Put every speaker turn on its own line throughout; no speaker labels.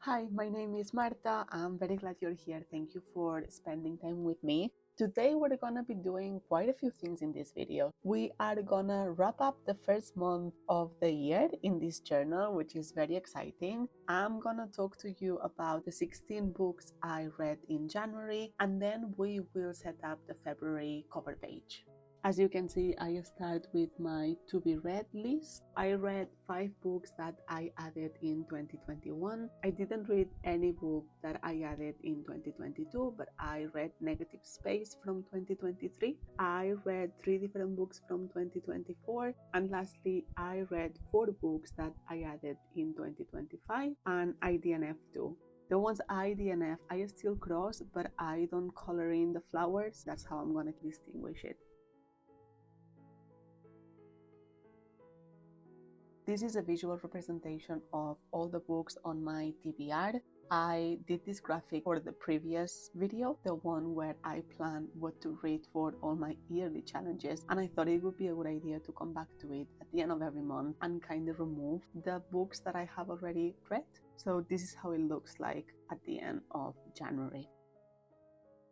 Hi, my name is Marta. I'm very glad you're here. Thank you for spending time with me. Today we're gonna be doing quite a few things in this video. We are gonna wrap up the first month of the year in this journal, which is very exciting. I'm gonna talk to you about the 16 books I read in January, and then we will set up the February cover page. As you can see, I start with my to be read list. I read 5 books that I added in 2021. I didn't read any book that I added in 2022, but I read Negative Space from 2023. I read 3 different books from 2024. And lastly, I read 4 books that I added in 2025 and I DNF too. The ones I DNF, I still cross, but I don't color in the flowers. That's how I'm gonna distinguish it. This is a visual representation of all the books on my TBR. I did this graphic for the previous video, the one where I planned what to read for all my yearly challenges, and I thought it would be a good idea to come back to it at the end of every month and kind of remove the books that I have already read. So this is how it looks like at the end of January.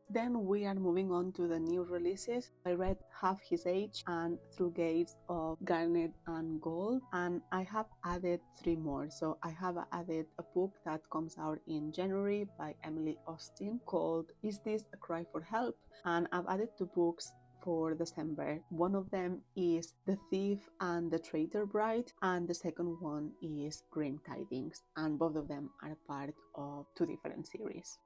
Then we are moving on to the new releases. I read Half His Age and Through Gates of Garnet and Gold, and I have added 3 more. So I have added a book that comes out in January by Emily Austin called Is This a Cry for Help? And I've added 2 books for December. One of them is The Thief and the Traitor Bride, and the second one is Grim Tidings, and both of them are part of 2 different series.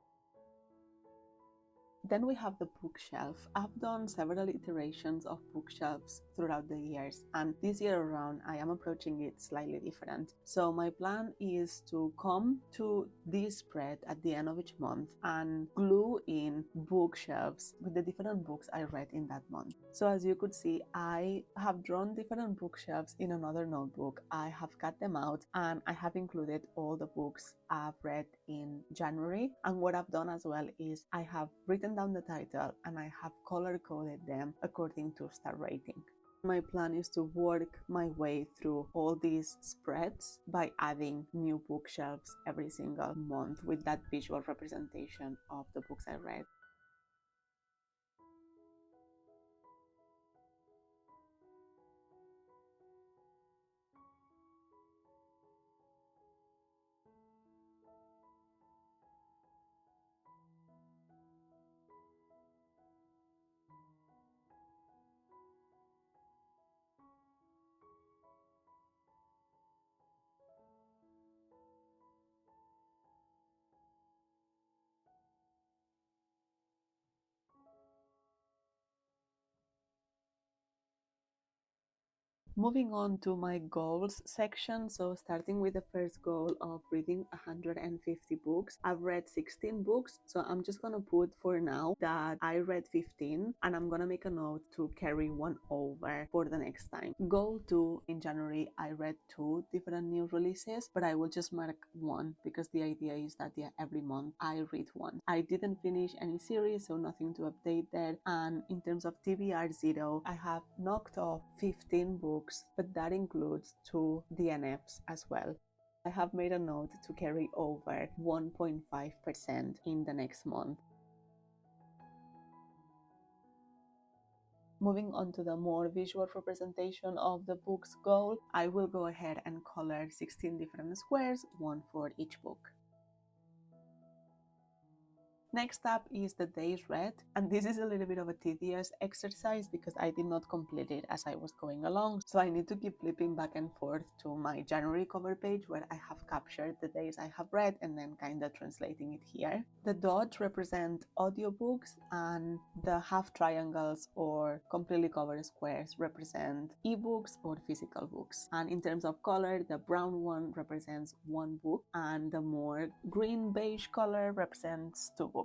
Then we have the bookshelf. I've done several iterations of bookshelves throughout the years, and this year around I am approaching it slightly different. So my plan is to come to this spread at the end of each month and glue in bookshelves with the different books I read in that month. So as you could see, I have drawn different bookshelves in another notebook. I have cut them out and I have included all the books I've read in January. And what I've done as well is I have written down the title and I have color coded them according to star rating. My plan is to work my way through all these spreads by adding new bookshelves every single month with that visual representation of the books I read. Moving on to my goals section, so starting with the first goal of reading 150 books. I've read 16 books, so I'm just gonna put for now that I read 15, and I'm gonna make a note to carry one over for the next time. Goal 2, in January I read 2 different new releases, but I will just mark 1 because the idea is that every month I read 1. I didn't finish any series, so nothing to update there. And in terms of TBR 0, I have knocked off 15 books, but that includes 2 DNFs as well. I have made a note to carry over 1.5% in the next month. Moving on to the more visual representation of the book's goal, I will go ahead and color 16 different squares, 1 for each book. Next up is the days read, and this is a little bit of a tedious exercise because I did not complete it as I was going along, so I need to keep flipping back and forth to my January cover page where I have captured the days I have read and then kind of translating it here. The dots represent audiobooks and the half triangles or completely covered squares represent ebooks or physical books. And in terms of color, the brown one represents 1 book and the more green beige color represents 2 books.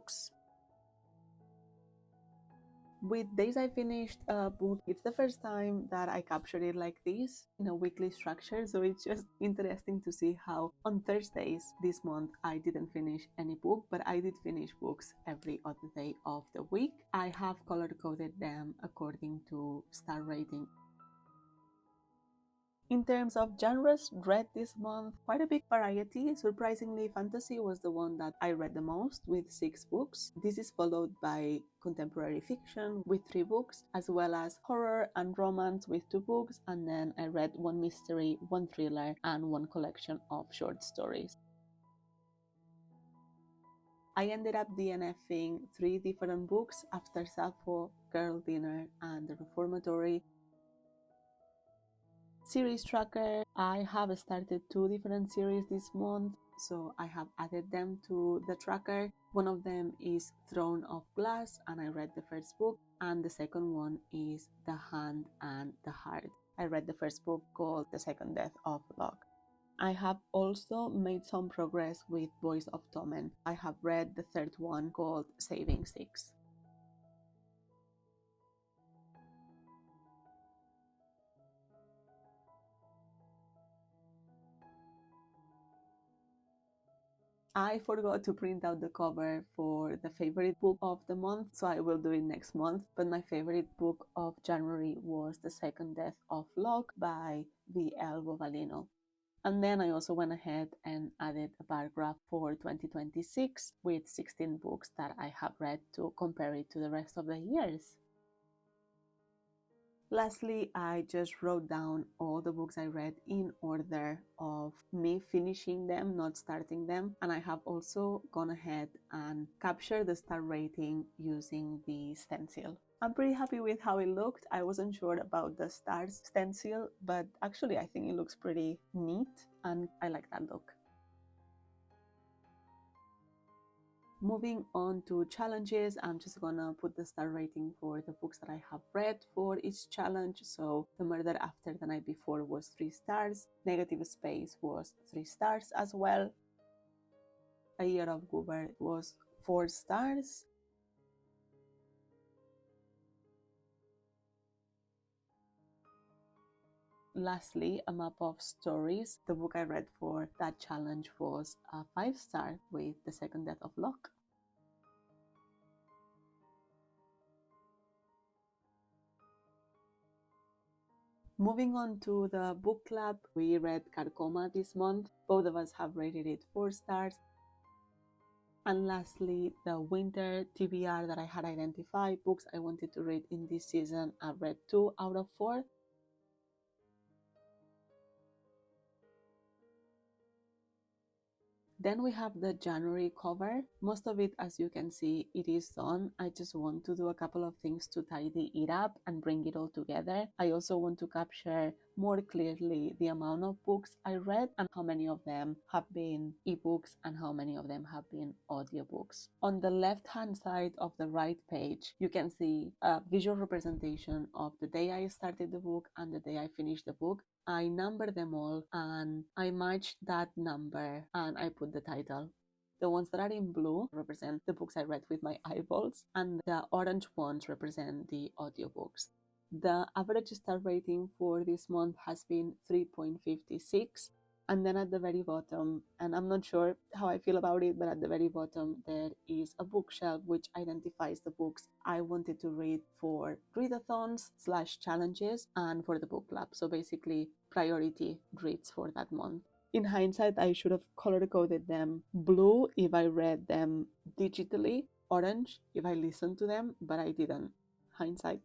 With days I finished a book, it's the first time that I captured it like this in a weekly structure, so it's just interesting to see how on Thursdays this month I didn't finish any book, but I did finish books every other day of the week. I have color coded them according to star rating. In terms of genres read this month, quite a big variety. Surprisingly, fantasy was the one that I read the most, with 6 books. This is followed by contemporary fiction with 3 books, as well as horror and romance with 2 books, and then I read 1 mystery, 1 thriller, and 1 collection of short stories. I ended up DNFing 3 different books after Sappho, Girl Dinner, and The Reformatory. Series tracker, I have started 2 different series this month, so I have added them to the tracker. One of them is Throne of Glass, and I read the first book, and the second one is The Hand and the Heart. I read the first book, called The Second Death of Locke. I have also made some progress with Voice of Tommen. I have read the third one, called Saving Six. I forgot to print out the cover for the favorite book of the month, so I will do it next month. But my favorite book of January was The Second Death of Locke by V.L. Bovalino. And then I also went ahead and added a paragraph for 2026 with 16 books that I have read to compare it to the rest of the years. Lastly, I just wrote down all the books I read in order of me finishing them, not starting them. And I have also gone ahead and captured the star rating using the stencil. I'm pretty happy with how it looked. I wasn't sure about the stars stencil, but actually I think it looks pretty neat and I like that look. Moving on to challenges, I'm just gonna put the star rating for the books that I have read for each challenge. So The Murder After the Night Before was 3 stars, Negative Space was 3 stars as well, A Year of Goober was 4 stars, lastly, A Map of Stories, the book I read for that challenge, was a 5 star with The Second Death of Locke. Moving on to the book club, we read Carcoma this month. Both of us have rated it 4 stars. And lastly, the winter TBR that I had identified, books I wanted to read in this season, I read 2 out of 4. Then we have the January cover. Most of it, as you can see, it is done. I just want to do a couple of things to tidy it up and bring it all together. I also want to capture more clearly the amount of books I read and how many of them have been ebooks and how many of them have been audiobooks. On the left-hand side of the right page, you can see a visual representation of the day I started the book and the day I finished the book. I numbered them all and I matched that number and I put the title. The ones that are in blue represent the books I read with my eyeballs, and the orange ones represent the audiobooks. The average star rating for this month has been 3.56. And then at the very bottom, and I'm not sure how I feel about it, but at the very bottom there is a bookshelf which identifies the books I wanted to read for readathons/challenges and for the book club. So basically priority reads for that month. In hindsight, I should have color-coded them blue if I read them digitally, orange if I listened to them, but I didn't. Hindsight.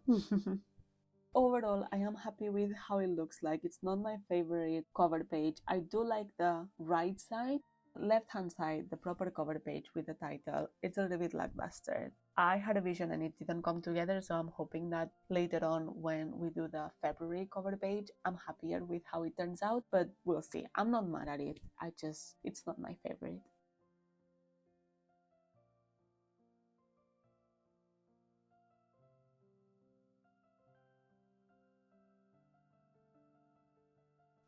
Overall, I am happy with how it looks like. It's not my favorite cover page. I do like the right side. Left-hand side, the proper cover page with the title, it's a little bit lackluster. I had a vision and it didn't come together, so I'm hoping that later on when we do the February cover page, I'm happier with how it turns out, but we'll see. I'm not mad at it. It's not my favorite.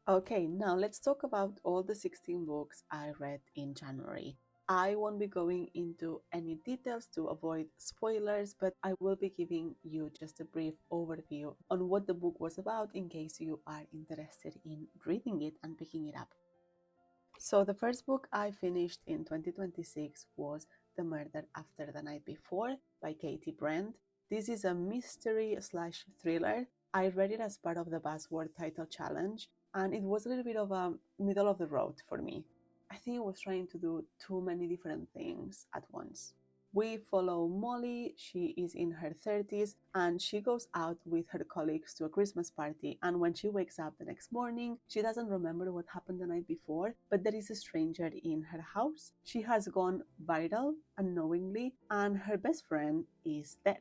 Okay, now let's talk about all the 16 books I read in January. I won't be going into any details to avoid spoilers, but I will be giving you just a brief overview on what the book was about in case you are interested in reading it and picking it up. So the first book I finished in 2026 was The Murder After the Night Before by Katy Brent. This is a mystery/thriller. I read it as part of the Buzzword Title Challenge. and it was a little bit of a middle of the road for me. I think it was trying to do too many different things at once. We follow Molly. She is in her 30s and she goes out with her colleagues to a Christmas party, and when she wakes up the next morning, she doesn't remember what happened the night before, but there is a stranger in her house. She has gone viral unknowingly and her best friend is dead.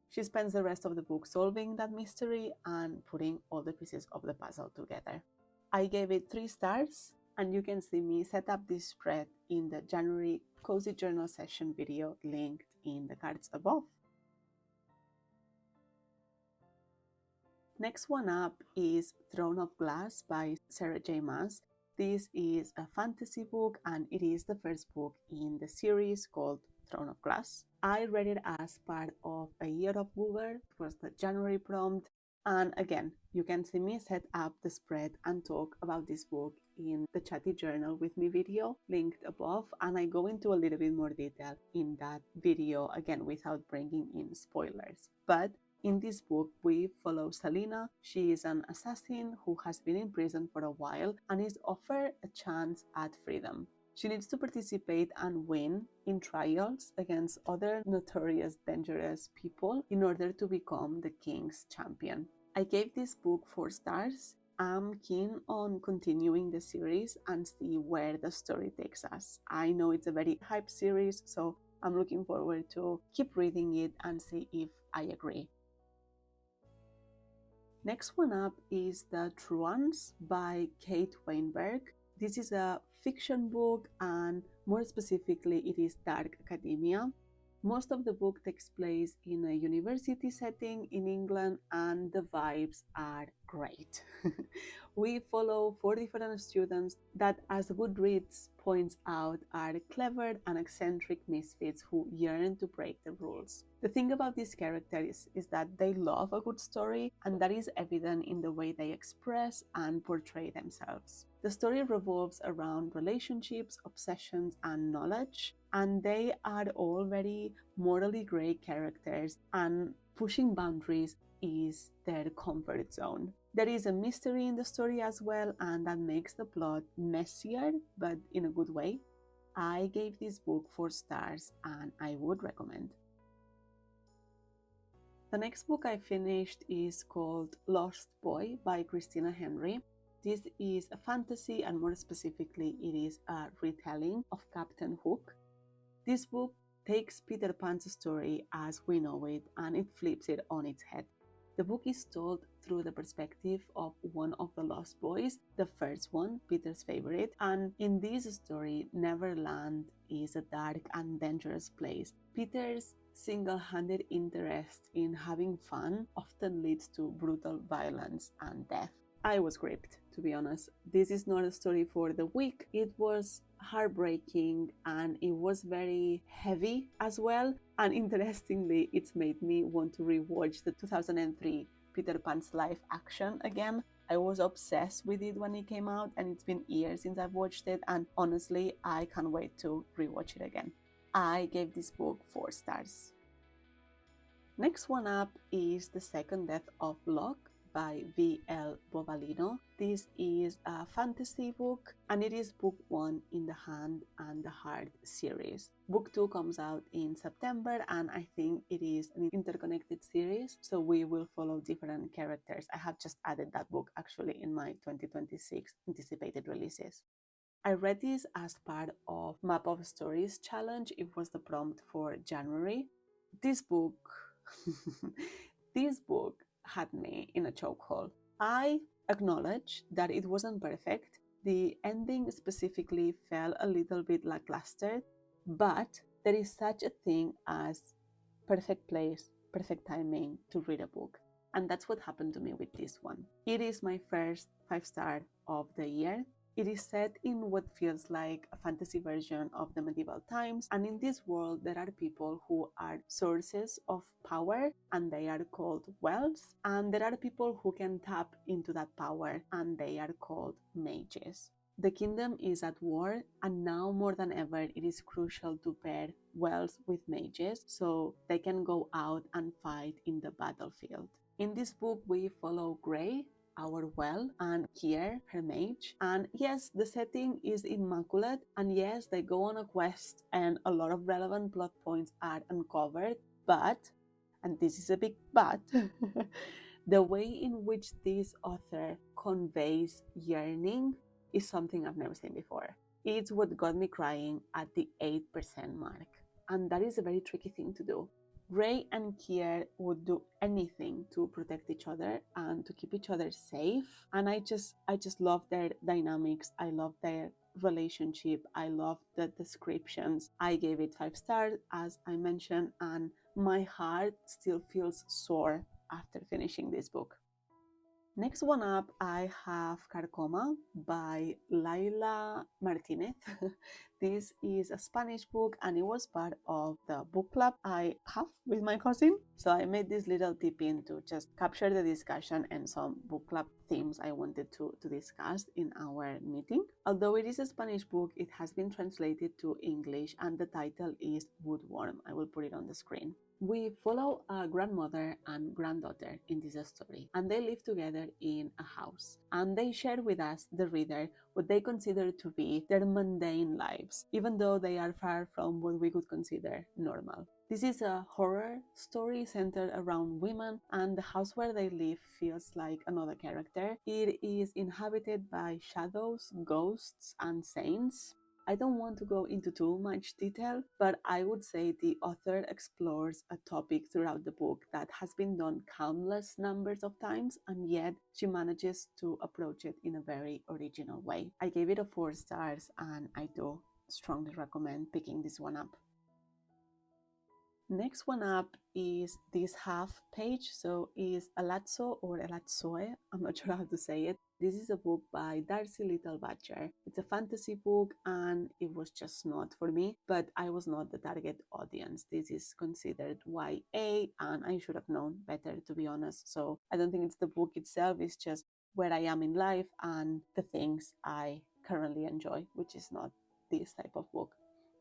She spends the rest of the book solving that mystery and putting all the pieces of the puzzle together. I gave it 3 stars, and you can see me set up this spread in the January Cozy Journal session video linked in the cards above. Next one up is Throne of Glass by Sarah J. Maas. This is a fantasy book and it is the first book in the series called Throne of Glass. I read it as part of a year of Woover. It was the January prompt. And again, you can see me set up the spread and talk about this book in the Chatty Journal with me video linked above, and I go into a little bit more detail in that video, again without bringing in spoilers. But in this book, we follow Selena. She is an assassin who has been in prison for a while and is offered a chance at freedom. She needs to participate and win in trials against other notorious, dangerous people in order to become the king's champion. I gave this book 4 stars. I'm keen on continuing the series and see where the story takes us. I know it's a very hyped series, so I'm looking forward to keep reading it and see if I agree. Next one up is The Truants by Kate Weinberg. This is a fiction book, and more specifically it is dark academia. Most of the book takes place in a university setting in England and the vibes are great. We follow 4 different students that, as Goodreads points out, are clever and eccentric misfits who yearn to break the rules. The thing about these characters is that they love a good story, and that is evident in the way they express and portray themselves. The story revolves around relationships, obsessions, and knowledge, and they are all very morally grey characters, and pushing boundaries is their comfort zone. There is a mystery in the story as well, and that makes the plot messier, but in a good way. I gave this book 4 stars, and I would recommend. The next book I finished is called Lost Boy by Christina Henry. This is a fantasy, and more specifically, it is a retelling of Captain Hook. This book takes Peter Pan's story as we know it, and it flips it on its head. The book is told through the perspective of one of the lost boys, the first one, Peter's favorite, and in this story, Neverland is a dark and dangerous place. Peter's single-handed interest in having fun often leads to brutal violence and death. I was gripped, to be honest. This is not a story for the weak. It was heartbreaking and it was very heavy as well. And interestingly, it's made me want to rewatch the 2003 Peter Pan's live action again. I was obsessed with it when it came out, and it's been years since I've watched it, and honestly, I can't wait to rewatch it again. I gave this book 4 stars. Next one up is The Second Death of Locke by V.L. Bovalino. This is a fantasy book, and it is book 1 in the Hand and the Heart series. Book 2 comes out in September, and I think it is an interconnected series, so we will follow different characters. I have just added that book actually in my 2026 anticipated releases. I read this as part of Map of Stories challenge. It was the prompt for January. This book had me in a chokehold. I acknowledge that it wasn't perfect. The ending specifically felt a little bit lackluster, but there is such a thing as perfect place, perfect timing to read a book. And that's what happened to me with this one. It is my first 5-star of the year. It is set in what feels like a fantasy version of the medieval times, and in this world there are people who are sources of power and they are called wells, and there are people who can tap into that power and they are called mages. The kingdom is at war, and now more than ever it is crucial to pair wells with mages so they can go out and fight in the battlefield. In this book we follow Gray. our well, and Kier, her mage. And yes, the setting is immaculate, and yes, they go on a quest and a lot of relevant plot points are uncovered, but, and this is a big but, the way in which this author conveys yearning is something I've never seen before. It's what got me crying at the 8% mark, and that is a very tricky thing to do. Ray and Kier would do anything to protect each other and to keep each other safe, and I just love their dynamics. I love their relationship. I love the descriptions. I gave it 5 stars, as I mentioned, and my heart still feels sore after finishing this book. Next one up, I have Carcoma by Layla Martínez. This is a Spanish book and it was part of the book club I have with my cousin. So I made this little tip in to just capture the discussion and some book club themes I wanted to discuss in our meeting. Although it is a Spanish book, it has been translated to English and the title is Woodworm. I will put it on the screen. We follow a grandmother and granddaughter in this story, and they live together in a house. And they share with us, the reader, what they consider to be their mundane lives, even though they are far from what we could consider normal. This is a horror story centered around women, and the house where they live feels like another character. It is inhabited by shadows, ghosts, and saints. I don't want to go into too much detail, but I would say the author explores a topic throughout the book that has been done countless numbers of times, and yet she manages to approach it in a very original way. I gave it a 4 stars, and I do strongly recommend picking this one up. Next one up is this half page, so is Elatsoe or Elatsoe, I'm not sure how to say it. This is a book by Darcie Little Badger. It's a fantasy book and it was just not for me, but I was not the target audience. This is considered YA and I should have known better, to be honest. So I don't think it's the book itself, it's just where I am in life and the things I currently enjoy, which is not this type of book.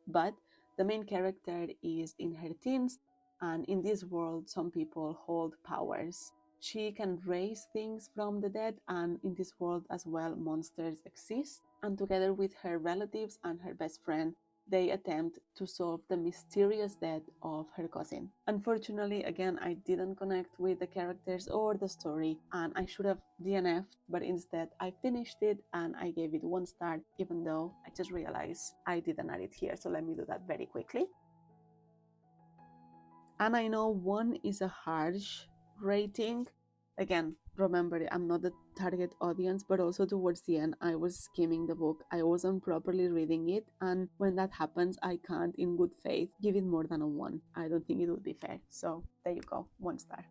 But the main character is in her teens, and in this world, some people hold powers. She can raise things from the dead, and in this world as well, monsters exist. And together with her relatives and her best friend, they attempt to solve the mysterious death of her cousin. Unfortunately, again, I didn't connect with the characters or the story, and I should have DNF'd, but instead I finished it and I gave it 1 star, even though I just realized I didn't add it here, so let me do that very quickly. And I know 1 is a harsh rating. Again, remember, I'm not the target audience, but also towards the end, I was skimming the book. I wasn't properly reading it, and when that happens, I can't, in good faith, give it more than a 1. I don't think it would be fair. So there you go, 1 star.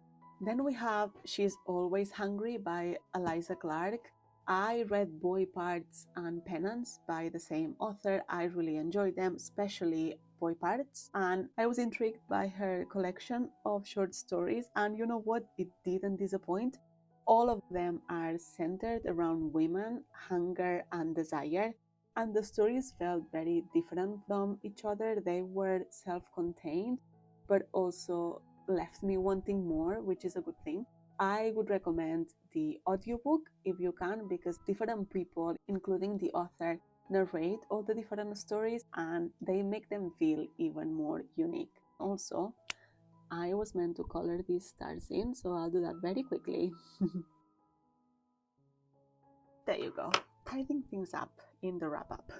Then we have She's Always Hungry by Eliza Clark. I read Boy Parts and Penance by the same author. I really enjoyed them, especially Boy Parts, and I was intrigued by her collection of short stories, and you know what? It didn't disappoint. All of them are centered around women, hunger, and desire, and the stories felt very different from each other. They were self-contained, but also left me wanting more, which is a good thing. I would recommend the audiobook if you can, because different people, including the author, narrate all the different stories and they make them feel even more unique. Also, I was meant to color these stars in, so I'll do that very quickly. There you go, tidying things up in the wrap-up.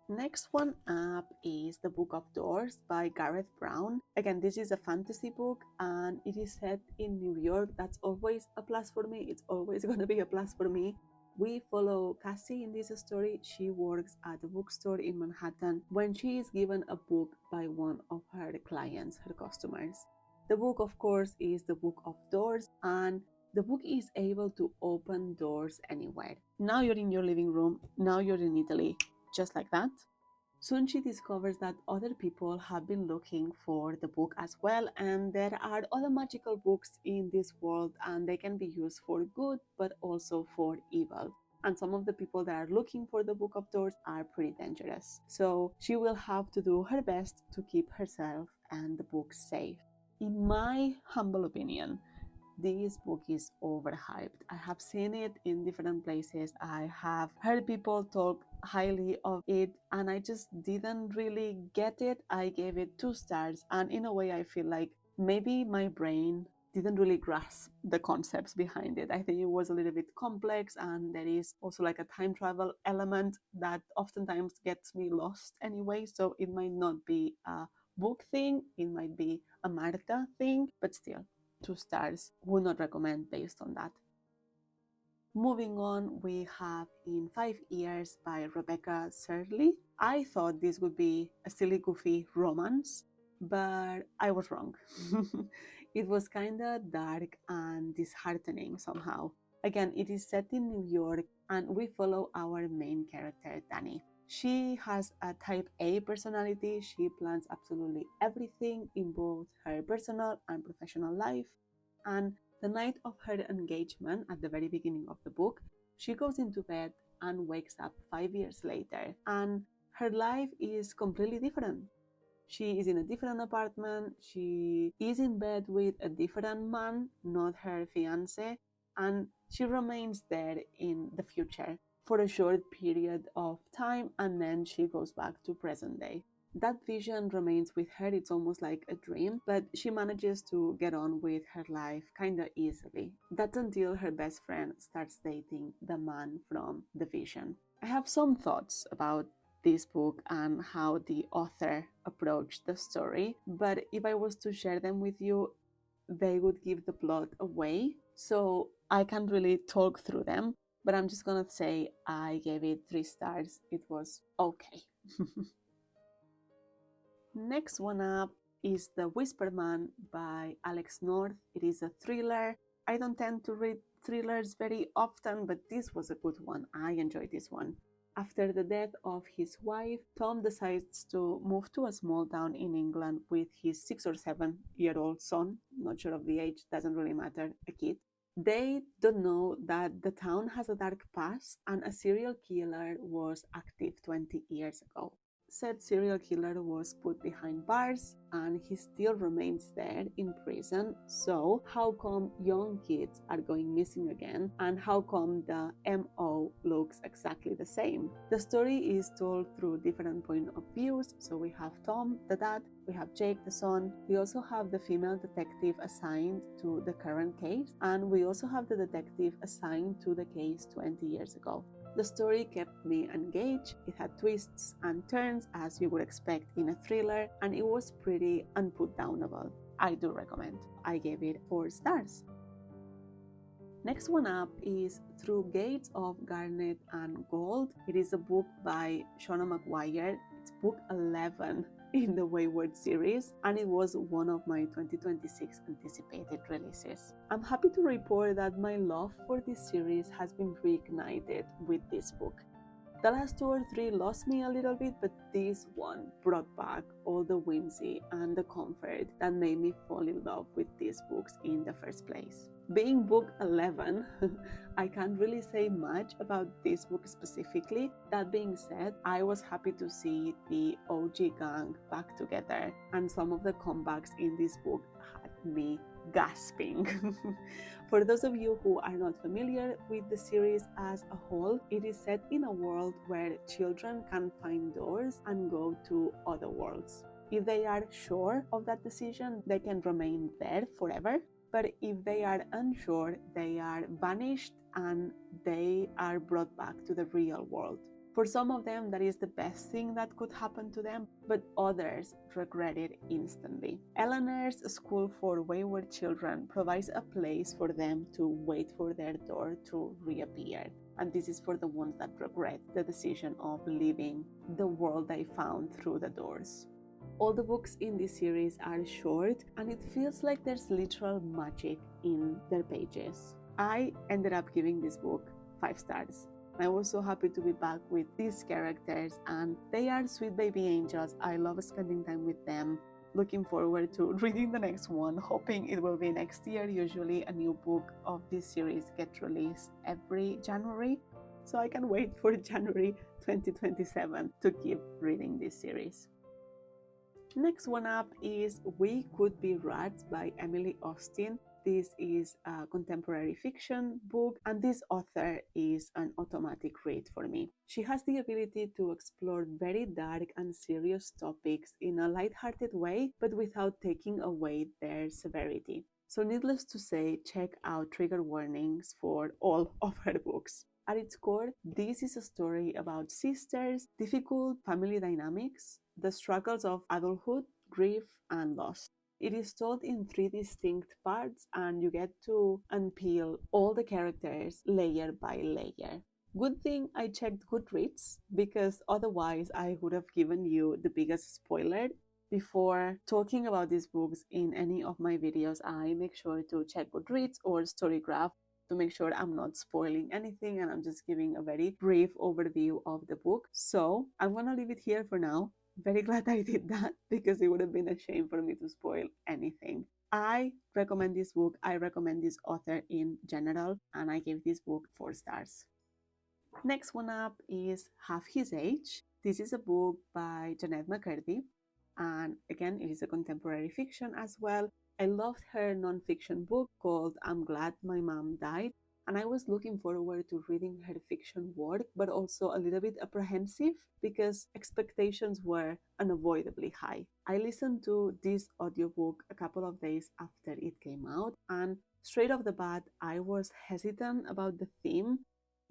Next one up is The Book of Doors by Gareth Brown. Again, this is a fantasy book and it is set in New York. That's always a plus for me. It's always going to be a plus for me. We follow Cassie in this story. She works at a bookstore in Manhattan when she is given a book by one of her clients, her customers. The book, of course, is The Book of Doors, and the book is able to open doors anywhere. Now you're in your living room, now you're in Italy, just like that. Soon she discovers that other people have been looking for the book as well, and there are other magical books in this world and they can be used for good but also for evil. And some of the people that are looking for the Book of Doors are pretty dangerous. So she will have to do her best to keep herself and the book safe. In my humble opinion, this book is overhyped. I have seen it in different places. I have heard people talk highly of it, and I just didn't really get it. I gave it 2 stars, and in a way I feel like maybe my brain didn't really grasp the concepts behind it. I think it was a little bit complex, and there is also like a time travel element that oftentimes gets me lost anyway, so it might not be a book thing, it might be a Marta thing, but still, 2 stars. Would not recommend based on that. Moving on, we have In 5 Years by Rebecca Serle. I thought this would be a silly, goofy romance, but I was wrong. It was kinda dark and disheartening somehow. Again, it is set in New York, and we follow our main character, Dani. She has a type A personality. She plans absolutely everything in both her personal and professional life. And the night of her engagement, at the very beginning of the book, she goes into bed and wakes up 5 years later. And her life is completely different. She is in a different apartment. She is in bed with a different man, not her fiancé. And she remains there in the future for a short period of time, and then she goes back to present day. That vision remains with her. It's almost like a dream, but she manages to get on with her life kinda easily. That's until her best friend starts dating the man from the vision. I have some thoughts about this book and how the author approached the story, but if I was to share them with you, they would give the plot away, so I can't really talk through them, but I'm just gonna say I gave it 3 stars. It was okay. Next one up is The Whisper Man by Alex North. It is a thriller. I don't tend to read thrillers very often, but this was a good one. I enjoyed this one. After the death of his wife, Tom decides to move to a small town in England with his 6 or 7-year-old son. Not sure of the age, doesn't really matter, a kid. They don't know that the town has a dark past and a serial killer was active 20 years ago. Said serial killer was put behind bars and he still remains there in prison. So how come young kids are going missing again, and how come the MO looks exactly the same? The story is told through different point of views. So we have Tom, the dad, we have Jake, the son, we also have the female detective assigned to the current case, and we also have the detective assigned to the case 20 years ago. The story kept me engaged. It had twists and turns as you would expect in a thriller, and it was pretty unputdownable. I do recommend. I gave it 4 stars. Next one up is Through Gates of Garnet and Gold. It is a book by Seannan McGuire. It's book 11 in the Wayward series, and it was one of my 2026 anticipated releases. I'm happy to report that my love for this series has been reignited with this book. The last 2 or 3 lost me a little bit, but this one brought back all the whimsy and the comfort that made me fall in love with these books in the first place. Being book 11, I can't really say much about this book specifically. That being said, I was happy to see the OG gang back together, and some of the comebacks in this book had me gasping. For those of you who are not familiar with the series as a whole, it is set in a world where children can find doors and go to other worlds. If they are sure of that decision, they can remain there forever. But if they are unsure, they are banished and they are brought back to the real world. For some of them, that is the best thing that could happen to them, but others regret it instantly. Eleanor's School for Wayward Children provides a place for them to wait for their door to reappear. And this is for the ones that regret the decision of leaving the world they found through the doors. All the books in this series are short, and it feels like there's literal magic in their pages. I ended up giving this book 5 stars. I was so happy to be back with these characters, and they are sweet baby angels. I love spending time with them. Looking forward to reading the next one, hoping it will be next year. Usually a new book of this series gets released every January, so I can wait for January 2027 to keep reading this series. Next one up is We Could Be Rats by Emily Austin. This is a contemporary fiction book, and this author is an automatic read for me. She has the ability to explore very dark and serious topics in a lighthearted way, but without taking away their severity. So needless to say, check out trigger warnings for all of her books. At its core, this is a story about sisters, difficult family dynamics, the struggles of adulthood, grief, and loss. It is told in 3 distinct parts, and you get to unpeel all the characters layer by layer. Good thing I checked Goodreads, because otherwise I would have given you the biggest spoiler. Before talking about these books in any of my videos, I make sure to check Goodreads or Storygraph to make sure I'm not spoiling anything and I'm just giving a very brief overview of the book. So I'm gonna leave it here for now. Very glad I did that, because it would have been a shame for me to spoil anything. I recommend this book, I recommend this author in general, and I gave this book 4 stars. Next one up is Half His Age. This is a book by Janet McCurdy, and again, it is a contemporary fiction as well. I loved her non-fiction book called I'm Glad My Mom Died, and I was looking forward to reading her fiction work, but also a little bit apprehensive because expectations were unavoidably high. I listened to this audiobook a couple of days after it came out, and straight off the bat, I was hesitant about the theme.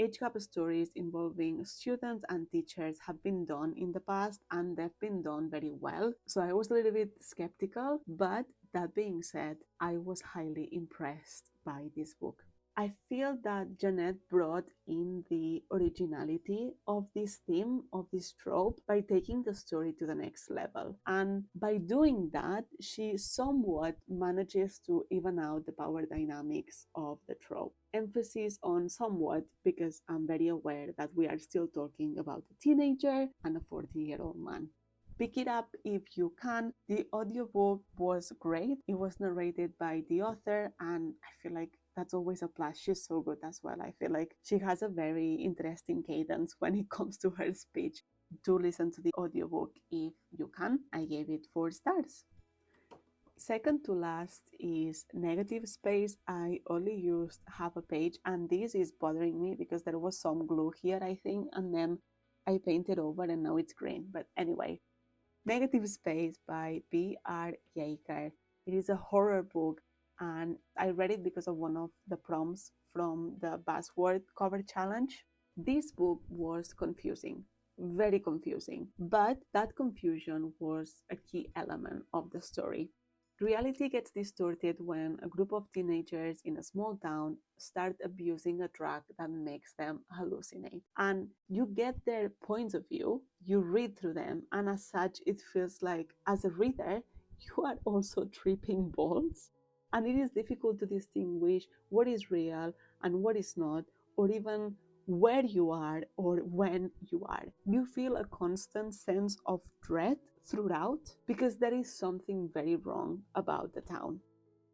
Age gap stories involving students and teachers have been done in the past, and they've been done very well. So I was a little bit skeptical, but that being said, I was highly impressed by this book. I feel that Janet brought in the originality of this theme, of this trope, by taking the story to the next level. And by doing that, she somewhat manages to even out the power dynamics of the trope. Emphasis on somewhat, because I'm very aware that we are still talking about a teenager and a 40-year-old man. Pick it up if you can. The audiobook was great. It was narrated by the author, and I feel like that's always a plus. She's so good as well. I feel like she has a very interesting cadence when it comes to her speech. Do listen to the audiobook if you can. I gave it 4 stars. Second to last is Negative Space. I only used half a page, and this is bothering me because there was some glue here, I think, and then I painted over and now it's green. But anyway, Negative Space by B.R. Yeager. It is a horror book, and I read it because of one of the prompts from the Buzzword cover challenge. This book was confusing, very confusing, but that confusion was a key element of the story. Reality gets distorted when a group of teenagers in a small town start abusing a drug that makes them hallucinate. And you get their points of view, you read through them, and as such, it feels like, as a reader, you are also tripping balls. And it is difficult to distinguish what is real and what is not, or even where you are or when you are. You feel a constant sense of dread throughout because there is something very wrong about the town.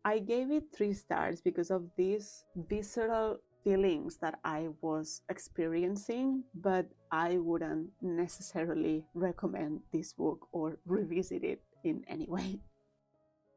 I gave it 3 stars because of these visceral feelings that I was experiencing, but I wouldn't necessarily recommend this book or revisit it in any way.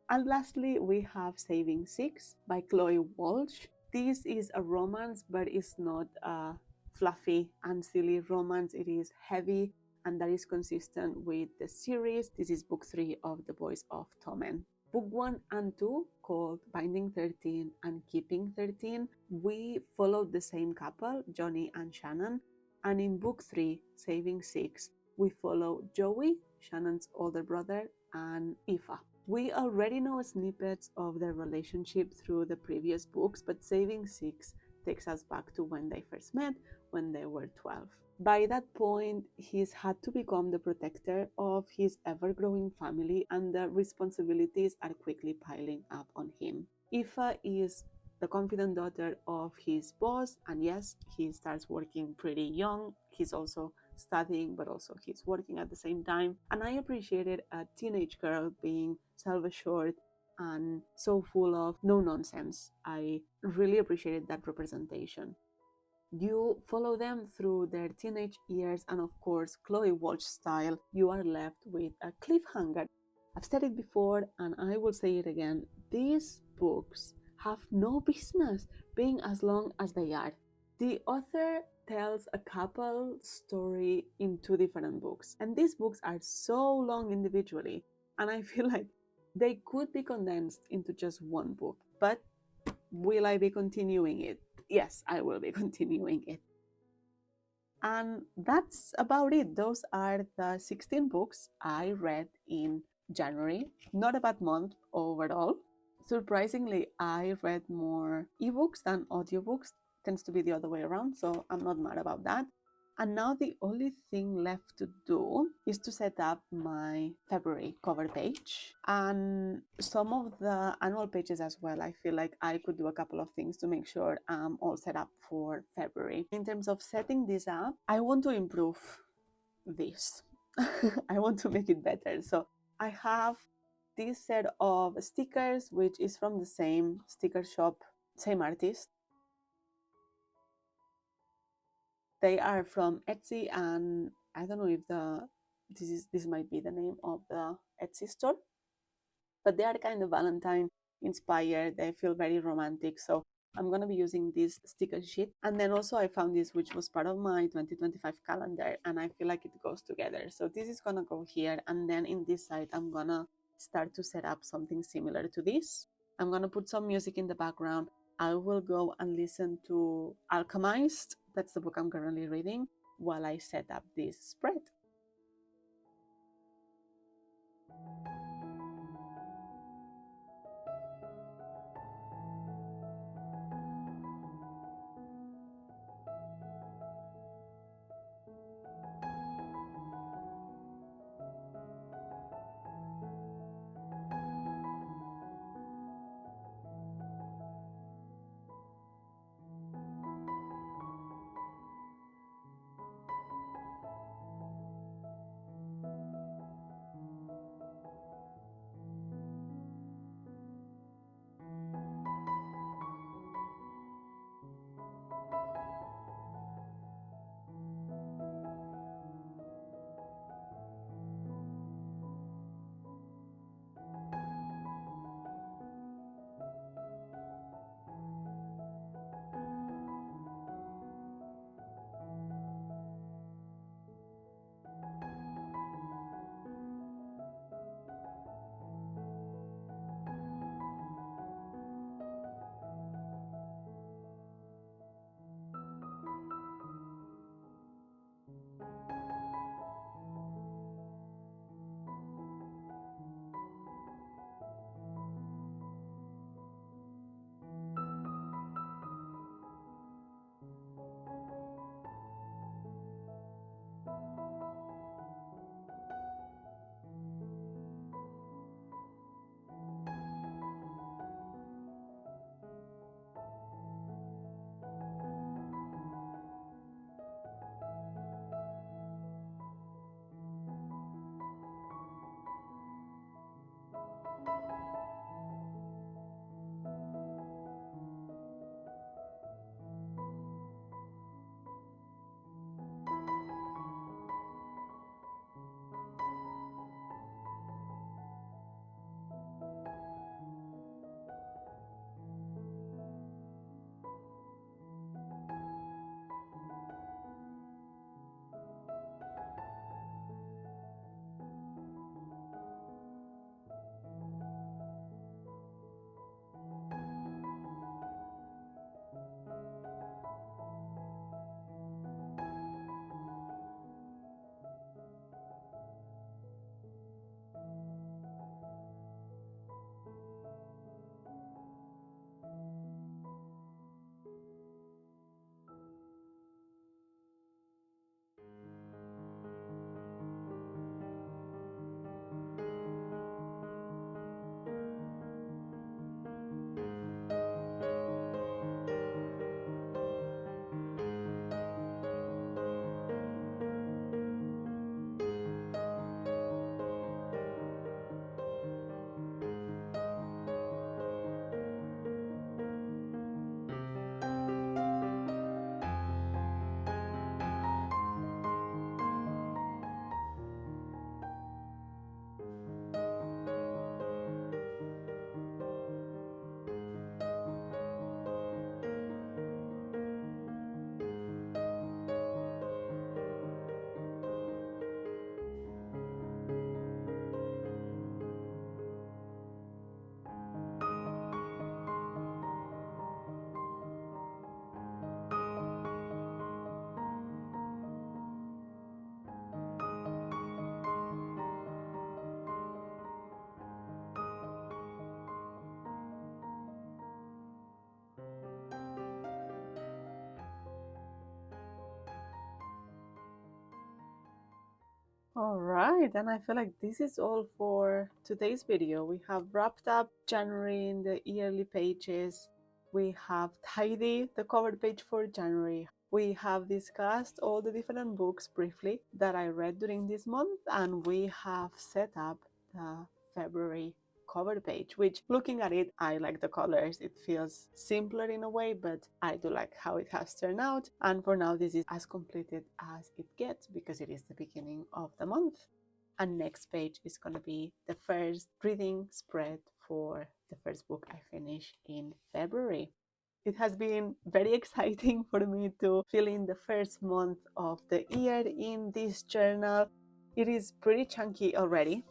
And lastly, we have Saving Six by Chloe Walsh. This is a romance, but it's not a fluffy and silly romance. It is heavy, and that is consistent with the series. This is book 3 of The Boys of Tommen. Book 1 and 2, called Binding 13 and Keeping 13, we followed the same couple, Johnny and Seannan. And in book 3, Saving Six, we follow Joey, Shannon's older brother, and Aoife. We already know snippets of their relationship through the previous books, but Saving Six takes us back to when they first met, when they were 12. By that point, he's had to become the protector of his ever-growing family, and the responsibilities are quickly piling up on him. Aoife is the confident daughter of his boss, and yes, he starts working pretty young. He's also studying, but also he's working at the same time. And I appreciated a teenage girl being self-assured and so full of no nonsense. I really appreciated that representation. You follow them through their teenage years, and of course, Chloe Walsh style, you are left with a cliffhanger. I've said it before and I will say it again. These books have no business being as long as they are. The author tells a couple story in 2 different books, and these books are so long individually, and I feel like they could be condensed into just one book. But will I be continuing it? Yes, I will be continuing it. And that's about it. Those are the 16 books I read in January. Not a bad month overall. Surprisingly, I read more ebooks than audiobooks. Tends to be the other way around, so I'm not mad about that. And now the only thing left to do is to set up my February cover page and some of the annual pages as well. I feel like I could do a couple of things to make sure I'm all set up for February. In terms of setting this up, I want to improve this. I want to make it better. So I have this set of stickers, which is from the same sticker shop, same artist. They are from Etsy, and I don't know if this might be the name of the Etsy store, but they are kind of Valentine inspired. They feel very romantic, so I'm gonna be using this sticker sheet. And then also I found this, which was part of my 2025 calendar, and I feel like it goes together. So this is gonna go here, and then in this side I'm gonna start to set up something similar to this. I'm gonna put some music in the background. I will go and listen to Alchemized. That's the book I'm currently reading while I set up this spread. Right, and I feel like this is all for today's video. We have wrapped up January in the yearly pages. We have tidied the cover page for January. We have discussed all the different books briefly that I read during this month, and we have set up the February cover page, which, looking at it, I like the colors. It feels simpler in a way, but I do like how it has turned out. And for now, this is as completed as it gets because it is the beginning of the month. And next page is going to be the first reading spread for the first book I finished in February. It has been very exciting for me to fill in the first month of the year in this journal. It is pretty chunky already.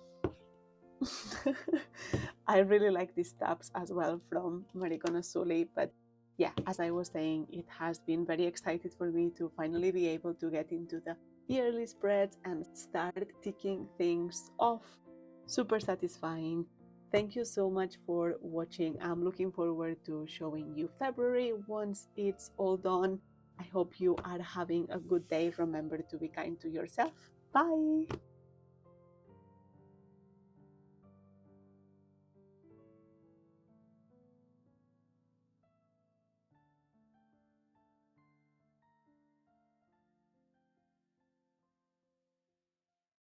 I really like these tabs as well from Maricona Sully, but yeah, as I was saying, it has been very excited for me to finally be able to get into the yearly spreads and start ticking things off. Super satisfying. Thank you so much for watching. I'm looking forward to showing you February once it's all done. I hope you are having a good day. Remember to be kind to yourself. Bye!